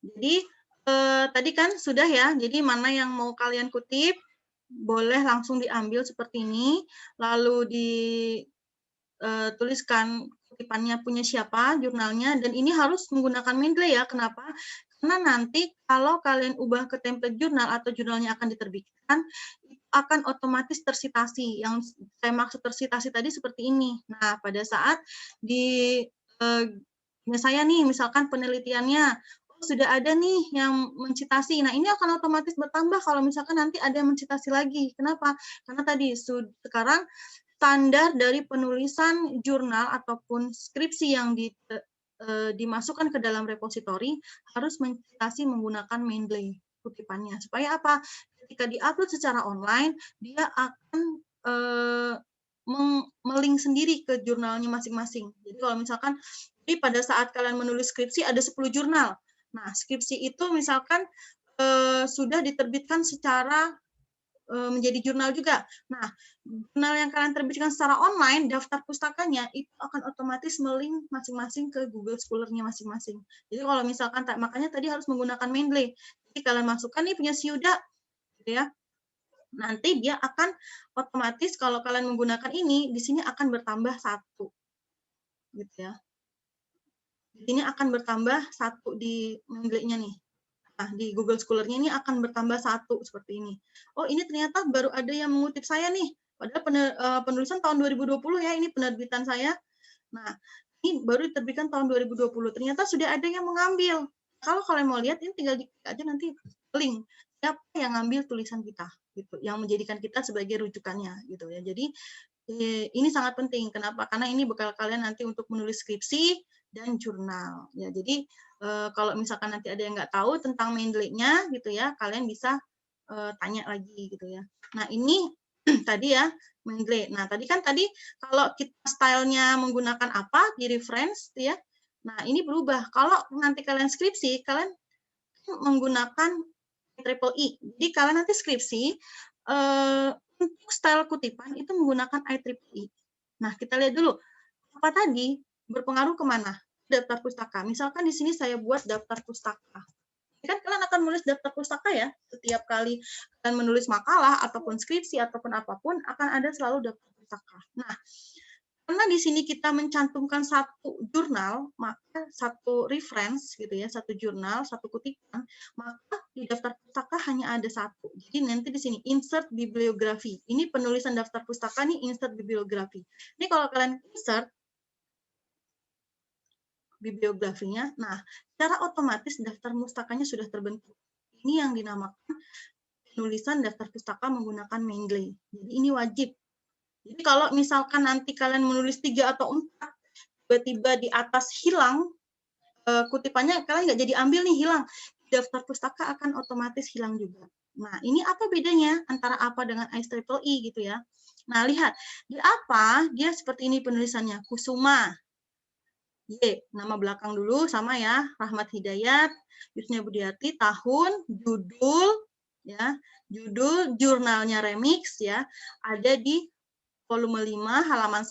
Jadi, tadi kan sudah ya, jadi mana yang mau kalian kutip, boleh langsung diambil seperti ini, lalu tuliskan kutipannya punya siapa, jurnalnya, dan ini harus menggunakan Mendeley ya. Kenapa? Karena nanti kalau kalian ubah ke template jurnal atau jurnalnya akan diterbitkan, akan otomatis tersitasi. Yang saya maksud tersitasi tadi seperti ini. Nah, pada saat di saya nih, misalkan penelitiannya, oh, sudah ada nih yang mencitasi. Nah, ini akan otomatis bertambah kalau misalkan nanti ada yang mencitasi lagi. Kenapa? Karena tadi sekarang standar dari penulisan jurnal ataupun skripsi yang dimasukkan ke dalam repositori harus mencitasi menggunakan Mendeley kutipannya. Supaya apa? Ketika diupload secara online, dia akan melink sendiri ke jurnalnya masing-masing. Jadi kalau misalkan pada saat kalian menulis skripsi ada 10 jurnal. Nah, skripsi itu misalkan sudah diterbitkan secara menjadi jurnal juga. Nah, jurnal yang kalian terbitkan secara online, daftar pustakanya itu akan otomatis melink masing-masing ke Google Scholar-nya masing-masing. Jadi kalau misalkan, makanya tadi harus menggunakan Mendeley. Jadi kalian masukkan nih punya Siuda, gitu ya. Nanti dia akan otomatis kalau kalian menggunakan ini, di sini akan bertambah 1. Gitu ya. Di sini akan bertambah 1 di Mendeley-nya nih. Nah, di Google Scholar-nya ini akan bertambah 1 seperti ini. Oh, ini ternyata baru ada yang mengutip saya nih. Padahal penulisan tahun 2020 ya, ini penerbitan saya. Nah, ini baru diterbitkan tahun 2020. Ternyata sudah ada yang mengambil. Kalau kalian mau lihat, ini tinggal diklik aja nanti link siapa yang ngambil tulisan kita, gitu, yang menjadikan kita sebagai rujukannya, gitu ya. Jadi ini sangat penting. Kenapa? Karena ini bekal kalian nanti untuk menulis skripsi dan jurnal. Ya, jadi kalau misalkan nanti ada yang nggak tahu tentang Mendeley-nya, gitu ya, kalian bisa tanya lagi, gitu ya. Nah, ini tadi ya Mendeley. Nah, tadi kalau kita stylenya menggunakan apa di reference, ya. Nah, ini berubah. Kalau nanti kalian skripsi, kalian menggunakan triple E. Jadi kalian nanti skripsi untuk style kutipan itu menggunakan IEEE. Nah, kita lihat dulu apa tadi berpengaruh kemana? Daftar pustaka. Misalkan di sini saya buat daftar pustaka. Kan kalian akan menulis daftar pustaka ya. Setiap kali kalian menulis makalah ataupun skripsi ataupun apapun akan ada selalu daftar pustaka. Nah, karena di sini kita mencantumkan satu jurnal, maka satu reference gitu ya, satu jurnal, satu kutipan, maka di daftar pustaka hanya ada 1. Jadi nanti di sini insert bibliografi. Ini penulisan daftar pustaka nih insert bibliografi. Ini kalau kalian insert bibliografinya, nah secara otomatis daftar pustakanya sudah terbentuk. Ini yang dinamakan penulisan daftar pustaka menggunakan Mendeley. Jadi ini wajib. Jadi kalau misalkan nanti kalian menulis 3 atau 4, tiba-tiba di atas hilang kutipannya, kalian nggak jadi ambil nih, hilang. Daftar pustaka akan otomatis hilang juga. Nah, ini apa bedanya antara apa dengan IEEE gitu ya. Nah, lihat, di apa dia seperti ini penulisannya, Kusuma. Y, nama belakang dulu sama ya, Rahmat Hidayat, Yusnia Budiati, tahun, judul, ya, judul jurnalnya Remix ya, ada di volume 5 halaman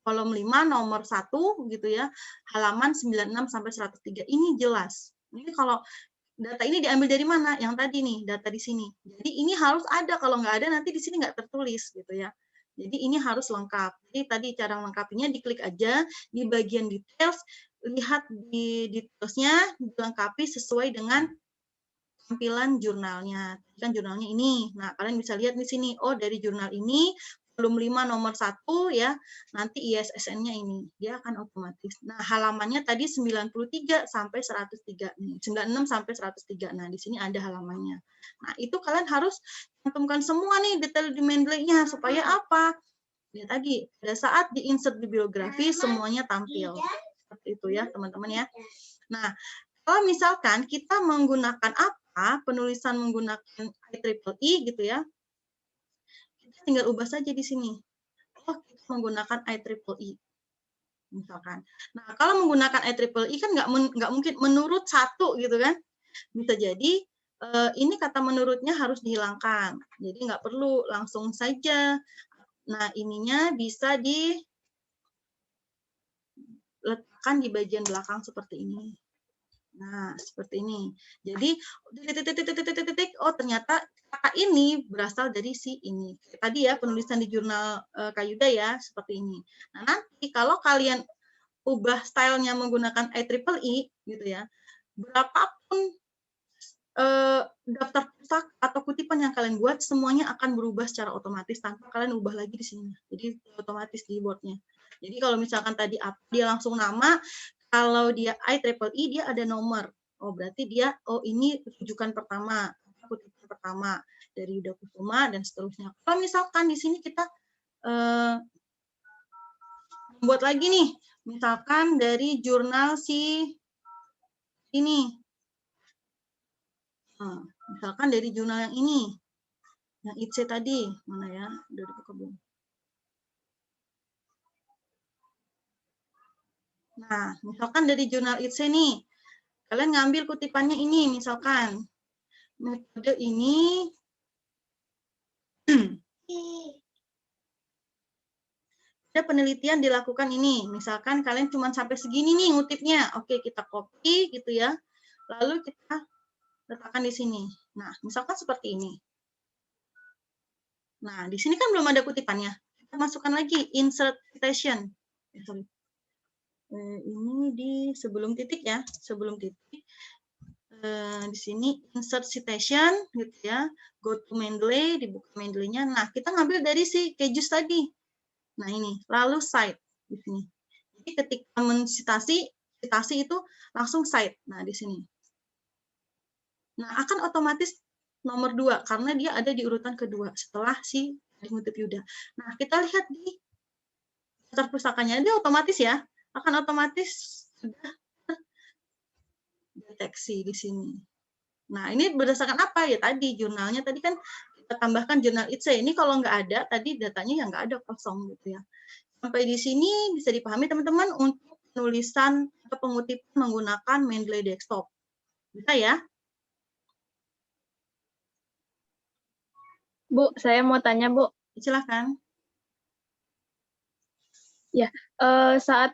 volume 5 nomor 1 gitu ya, halaman 96 sampai 103. Ini jelas. Ini kalau data ini diambil dari mana? Yang tadi nih, data di sini. Jadi ini harus ada, kalau nggak ada nanti di sini nggak tertulis gitu ya. Jadi ini harus lengkap. Jadi tadi cara melengkapinya diklik aja di bagian details, lihat di detailsnya dilengkapi sesuai dengan tampilan jurnalnya. Kan jurnalnya ini. Nah, kalian bisa lihat di sini, oh dari jurnal ini volume 5 nomor 1 ya, nanti ISSN-nya ini, dia akan otomatis. Nah, halamannya tadi 93 sampai 103 nih, 96 sampai 103. Nah, di sini ada halamannya. Nah, itu kalian harus cantumkan semua nih detail di Mendeley-nya supaya apa? Ya tadi, pada saat di insert bibliografi semuanya tampil. Seperti itu ya, teman-teman ya. Nah, kalau misalkan kita menggunakan apa? Penulisan menggunakan IEEE gitu ya. Kita tinggal ubah saja di sini. Oh, kita menggunakan IEEE. Misalkan. Nah, kalau menggunakan IEEE kan nggak mungkin menurut 1 gitu kan. Bisa jadi ini kata menurutnya harus dihilangkan. Jadi nggak perlu langsung saja. Nah, ininya bisa diletakkan di bagian belakang seperti ini. Nah, seperti ini. Jadi, oh ternyata kata ini berasal dari si ini. Tadi ya, penulisan di jurnal Kayuda ya, seperti ini. Nah, nanti kalau kalian ubah stylenya menggunakan IEEE, gitu ya, berapapun daftar pustaka atau kutipan yang kalian buat, semuanya akan berubah secara otomatis tanpa kalian ubah lagi di sini. Jadi, otomatis di boardnya. Jadi, kalau misalkan tadi dia langsung nama, kalau dia IEEE dia ada nomor. Oh, berarti dia, oh ini rujukan pertama, kutipan pertama dari Yuda Kusuma dan seterusnya. Kalau misalkan di sini kita membuat lagi nih, misalkan dari jurnal si ini. Nah, misalkan dari jurnal yang ini, yang ITC tadi, mana ya? Udah dibuka belum? Nah, misalkan dari jurnal ITC nih, kalian ngambil kutipannya ini, misalkan metode ini ada penelitian dilakukan ini, misalkan kalian cuma sampai segini nih ngutipnya, oke kita copy gitu ya, lalu kita letakkan di sini. Nah, misalkan seperti ini. Nah, di sini kan belum ada kutipannya. Kita masukkan lagi insert citation. Ini di sebelum titik ya, sebelum titik. Di sini insert citation gitu ya. Go to Mendeley, dibuka Mendeley-nya. Nah, kita ngambil dari si Kejus tadi. Nah, ini lalu cite di sini. Jadi ketika citasi itu langsung cite. Nah, di sini. Nah, akan otomatis nomor 2 karena dia ada di urutan kedua setelah si ngutip Yuda. Nah, kita lihat di daftar pustakanya, dia otomatis ya, akan otomatis sudah terdeteksi di sini. Nah, ini berdasarkan apa ya tadi jurnalnya tadi kan kita tambahkan jurnal ITC. Ini kalau nggak ada tadi datanya yang nggak ada kosong gitu ya. Sampai di sini bisa dipahami teman-teman untuk penulisan atau pengutipan menggunakan Mendeley desktop. Bisa ya? Bu, saya mau tanya, Bu. Silakan. Ya, saat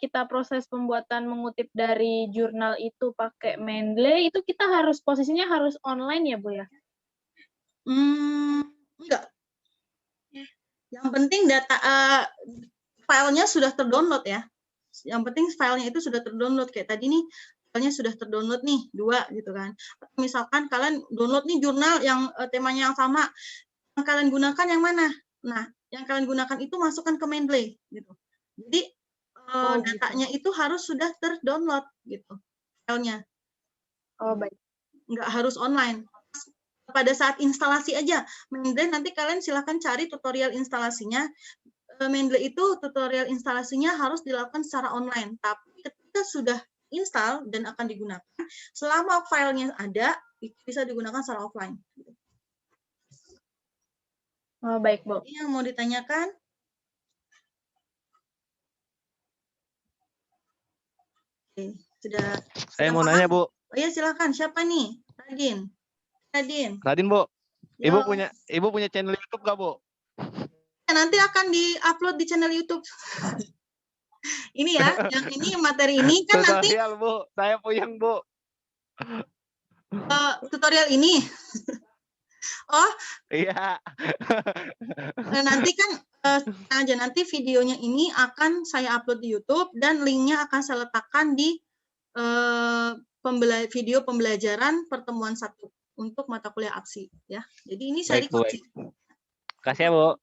kita proses pembuatan mengutip dari jurnal itu pakai Mendeley, itu kita posisinya harus online ya, Bu ya? Enggak. Yang penting data filenya sudah terdownload ya. Yang penting filenya itu sudah terdownload kayak tadi nih filenya sudah terdownload nih 2 gitu kan. Misalkan kalian download nih jurnal yang temanya yang sama, yang kalian gunakan yang mana? Nah, yang kalian gunakan itu masukkan ke Mendeley gitu. Jadi datanya gitu. Itu harus sudah terdownload gitu filenya. Oh, baik. Nggak harus online. Pada saat instalasi aja, Mendeley nanti kalian silahkan cari tutorial instalasinya. Mendeley itu tutorial instalasinya harus dilakukan secara online. Tapi ketika sudah install dan akan digunakan, selama filenya ada, bisa digunakan secara offline. Oh, baik, Bu. Jadi yang mau ditanyakan? Oke, sudah. Saya mau nanya, Bu. Oh iya, silakan. Siapa nih? Radin. Radin, Bu. Ibu punya channel YouTube nggak, Bu? Nanti akan di-upload di channel YouTube. Ini ya, yang ini materi ini kan nanti tutorial, Bu. Saya puyeng, Bu. Tutorial ini. Oh. Iya. Nanti kan nanti videonya ini akan saya upload di YouTube dan linknya akan saya letakkan di video pembelajaran pertemuan 1 untuk mata kuliah APSI ya. Jadi ini saya record. Kasih ya, Bu.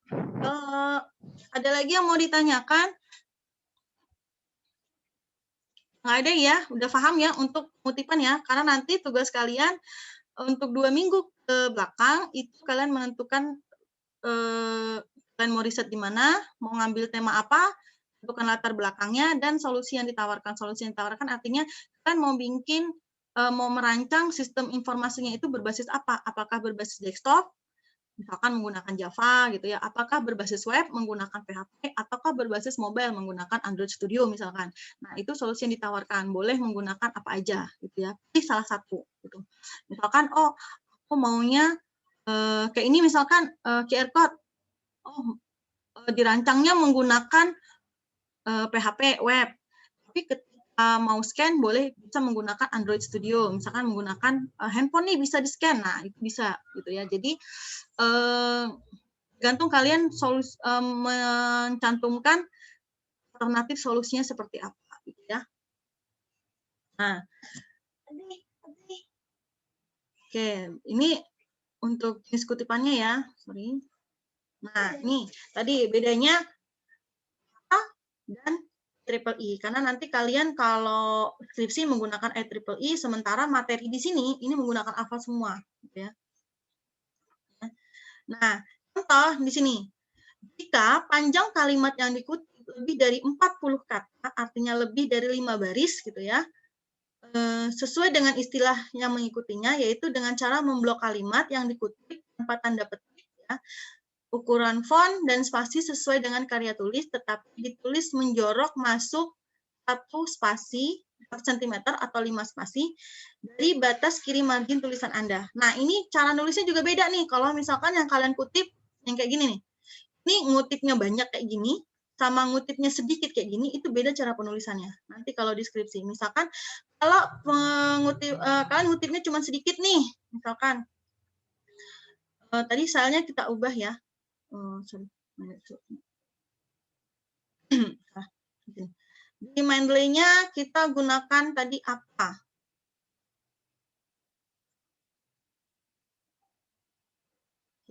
Ada lagi yang mau ditanyakan? Nggak ada ya, udah paham ya untuk pengutipan ya, karena nanti tugas kalian untuk 2 minggu ke belakang itu kalian menentukan kalian mau riset di mana, mau ngambil tema apa, tentukan latar belakangnya, dan solusi yang ditawarkan. Solusi yang ditawarkan artinya kalian mau merancang sistem informasinya itu berbasis apa? Apakah berbasis desktop, misalkan menggunakan Java gitu ya, apakah berbasis web menggunakan PHP, ataukah berbasis mobile menggunakan Android Studio misalkan. Nah, itu solusi yang ditawarkan, boleh menggunakan apa aja gitu ya, pilih salah satu gitu. Misalkan, oh aku maunya kayak ini misalkan QR code, dirancangnya menggunakan PHP web, tapi ketika mau scan boleh bisa menggunakan Android Studio, misalkan menggunakan handphone nih bisa di-scan, nah itu bisa gitu ya. Jadi tergantung kalian mencantumkan alternatif solusinya seperti apa gitu ya. Nah, oke, ini untuk jenis kutipannya ya, sorry. Nah, ini tadi bedanya A dan IEEE, karena nanti kalian kalau skripsi menggunakan IEEE, sementara materi di sini ini menggunakan ALFA semua, gitu ya. Nah, contoh di sini, jika panjang kalimat yang dikutip lebih dari 40 kata, artinya lebih dari 5 baris, gitu ya, sesuai dengan istilah yang mengikutinya, yaitu dengan cara memblok kalimat yang dikutip tanpa tanda petik, ya. Ukuran font dan spasi sesuai dengan karya tulis, tetapi ditulis menjorok masuk 1 spasi 1 cm atau 5 spasi dari batas kiri margin tulisan Anda. Nah, ini cara nulisnya juga beda nih. Kalau misalkan yang kalian kutip yang kayak gini nih. Ini ngutipnya banyak kayak gini, sama ngutipnya sedikit kayak gini, itu beda cara penulisannya. Nanti kalau deskripsi, misalkan kalau kalian ngutipnya cuma sedikit nih, misalkan tadi soalnya kita ubah ya. Di Mendeley-nya kita gunakan tadi apa?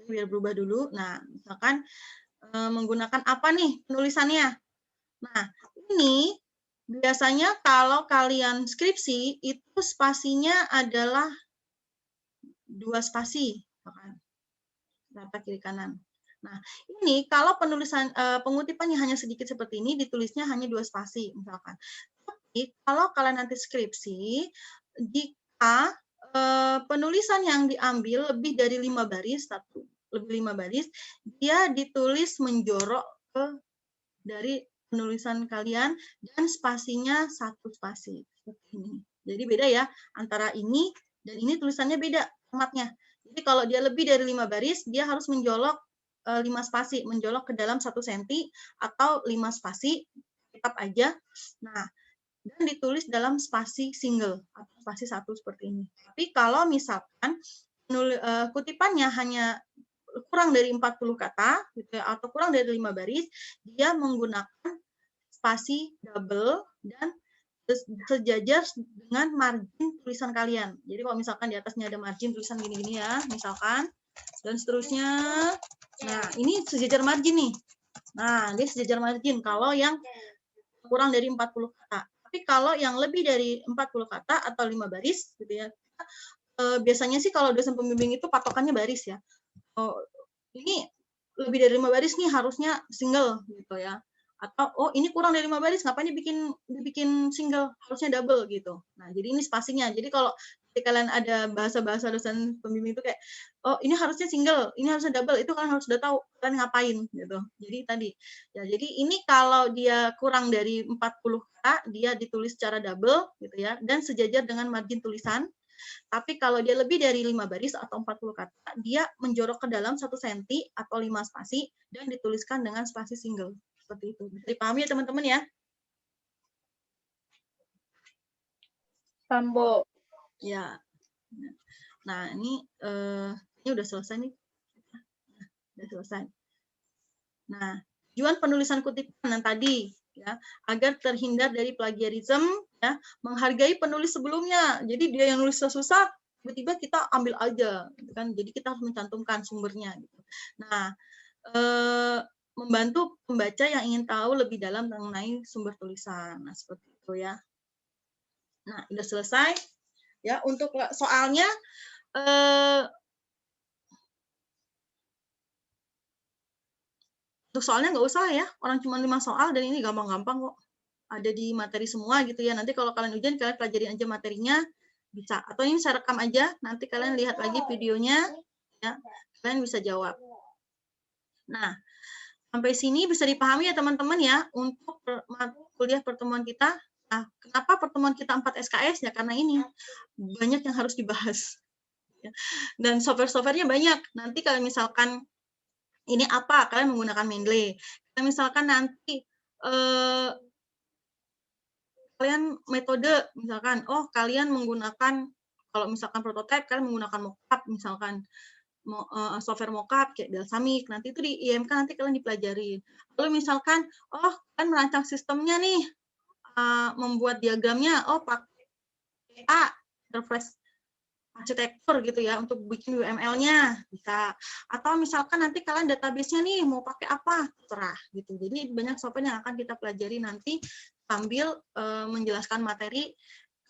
Biar berubah dulu. Nah, misalkan menggunakan apa nih penulisannya? Nah, ini biasanya kalau kalian skripsi itu spasinya adalah 2 spasi, rata kiri kanan. Nah, ini kalau penulisan pengutipannya hanya sedikit seperti ini, ditulisnya hanya 2 spasi, misalkan. Tapi kalau kalian nanti skripsi, jika penulisan yang diambil lebih dari 5 baris, lebih 5 baris, dia ditulis menjorok ke dari penulisan kalian dan spasinya 1 spasi seperti ini. Jadi beda ya antara ini dan ini tulisannya beda formatnya. Jadi kalau dia lebih dari 5 baris, dia harus menjolok 5 spasi, menjolok ke dalam 1 cm atau 5 spasi, tetap aja. Nah, dan ditulis dalam spasi single atau spasi 1 seperti ini. Tapi kalau misalkan kutipannya hanya kurang dari 40 kata gitu ya, atau kurang dari 5 baris, dia menggunakan spasi double dan sejajar dengan margin tulisan kalian. Jadi kalau misalkan di atasnya ada margin tulisan gini-gini ya, misalkan, dan seterusnya. Nah, ini sejajar margin nih. Nah, dia sejajar margin kalau yang kurang dari 40 kata. Tapi kalau yang lebih dari 40 kata atau 5 baris gitu ya, biasanya sih kalau dosen pembimbing itu patokannya baris ya. Ini lebih dari 5 baris nih harusnya single gitu ya. Atau ini kurang dari 5 baris, ngapain dibikin single, harusnya double gitu. Nah, jadi ini spasinya. Jadi kalau kalian ada bahasa-bahasa dosen pembimbing itu kayak, ini harusnya single, ini harusnya double, itu kalian harus udah tahu kalian ngapain gitu. Jadi tadi ya, jadi ini kalau dia kurang dari 40 kata, dia ditulis secara double gitu ya, dan sejajar dengan margin tulisan. Tapi kalau dia lebih dari 5 baris atau 40 kata, dia menjorok ke dalam 1 cm atau 5 spasi dan dituliskan dengan spasi single. Seperti itu. Bisa dipahami ya teman-teman ya? Sambo. Ya. Nah, ini udah selesai nih. Udah selesai. Nah, tujuan penulisan kutipan yang tadi ya, agar terhindar dari plagiarisme ya, menghargai penulis sebelumnya. Jadi dia yang nulis susah, tiba-tiba kita ambil aja gitu kan. Jadi kita harus mencantumkan sumbernya gitu. Nah, membantu pembaca yang ingin tahu lebih dalam mengenai sumber tulisan. Nah, seperti itu ya. Nah, udah selesai ya. Untuk soalnya untuk soalnya nggak usah ya, orang cuma 5 soal dan ini gampang-gampang kok. Ada di materi semua gitu ya. Nanti kalau kalian ujian, kalian pelajarin aja materinya, bisa. Atau ini saya rekam aja, nanti kalian lihat lagi videonya, ya, kalian bisa jawab. Nah, sampai sini bisa dipahami ya teman-teman ya, untuk kuliah pertemuan kita. Nah, kenapa pertemuan kita 4 SKS? Ya karena ini, banyak yang harus dibahas. Dan software-softwarenya banyak. Nanti kalau misalkan ini apa, kalian menggunakan Mendeley. Kalau misalkan nanti kalian kalian metode, misalkan, oh kalian menggunakan, kalau misalkan prototype, kalian menggunakan mockup, misalkan, software mockup kayak Balsamiq, nanti itu di IMK nanti kalian dipelajarin. Lalu misalkan, oh kalian merancang sistemnya nih, membuat diagramnya, oh pakai interface arsitektur gitu ya, untuk bikin UML-nya bisa. Atau misalkan nanti kalian database-nya nih mau pakai apa, terserah gitu. Jadi banyak software yang akan kita pelajari nanti sambil menjelaskan materi.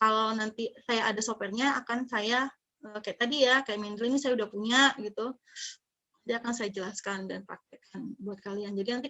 Kalau nanti saya ada software-nya, akan saya kayak tadi ya, kayak Mendeley ini saya udah punya gitu. Dia akan saya jelaskan dan praktekkan buat kalian. Jadi nanti